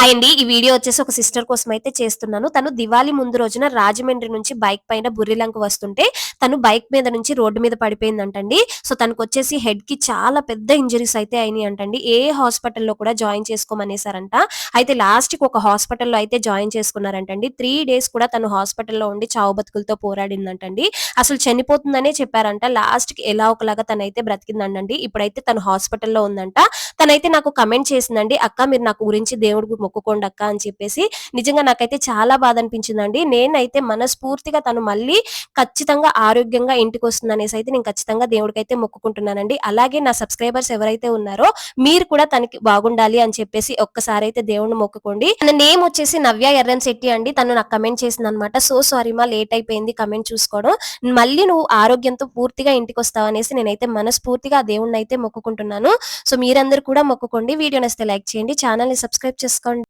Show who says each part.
Speaker 1: Hi అండి. ఈ video వచ్చేసి ఒక సిస్టర్ కోసం అయితే చేస్తున్నాను. తను దివాళీ ముందు రోజున రాజమండ్రి నుంచి బైక్ పైన బుర్రిలంక వస్తుంటే తను బైక్ మీద నుంచి రోడ్డు మీద పడిపోయిందంటండి. సో, తనకొచ్చేసి హెడ్‌కి చాలా పెద్ద ఇంజరీస్ అయితే అయినాయంటండి. ఏ హాస్పిటల్‌లో కూడా జాయిన్ చేసుకోమనేసారంట. అయితే లాస్ట్‌కి ఒక హాస్పిటల్‌లో అయితే జాయిన్ చేసుకున్నారంటండి. 3 డేస్ కూడా తను హాస్పిటల్‌లో ఉండి చావు బతుకులతో పోరాడిందంటండి. అసలు చనిపోతుందనే చెప్పారంట. లాస్ట్‌కి ఎలా ఒకలాగా తనైతే బ్రతికిందంటండి. ఇప్పుడైతే తను హాస్పిటల్‌లో ఉందంట. తనైతే నాకు కమెంట్ చేసిందండి. "అక్క మీరు నాకు గురించి దేవుడికి మొక్కుకోండక్క" అని చెప్పేసి. నిజంగా నాకైతే చాలా బాధ అనిపించిందండి. నేనైతే మనస్ఫూర్తిగా తను మళ్ళీ ఖచ్చితంగా ఆరోగ్యంగా ఇంటికొస్తుందనేసి అయితే నేను ఖచ్చితంగా దేవుడికైతే మొక్కుకుంటున్నానండి. అలాగే నా సబ్‌స్క్రైబర్స్ ఎవరైతే ఉన్నారో మీరు కూడా తనకి బాగుండాలి అని చెప్పేసి ఒక్కసారైతే దేవుడిని మొక్కుకోండి. తన నేమ్ వచ్చేసి నవ్య ఎర్రంశెట్టి అండి. తను నాకు కమెంట్ చేసిందనమాట. "సో సారీ మా లేట్ అయిపోయింది కమెంట్ చూసుకోవడం. మళ్ళీ నువ్వు ఆరోగ్యంతో పూర్తిగా ఇంటికొస్తావనేసి" నేనైతే మనస్ఫూర్తిగా ఆ దేవుడినైతే మొక్కుకుంటున్నాను. సో, మీరందరూ కూడా మొక్కుకోండి. వీడియో నచ్చితే లైక్ చేయండి. ఛానెల్‌ని సబ్స్క్రైబ్ చేసుకోండి.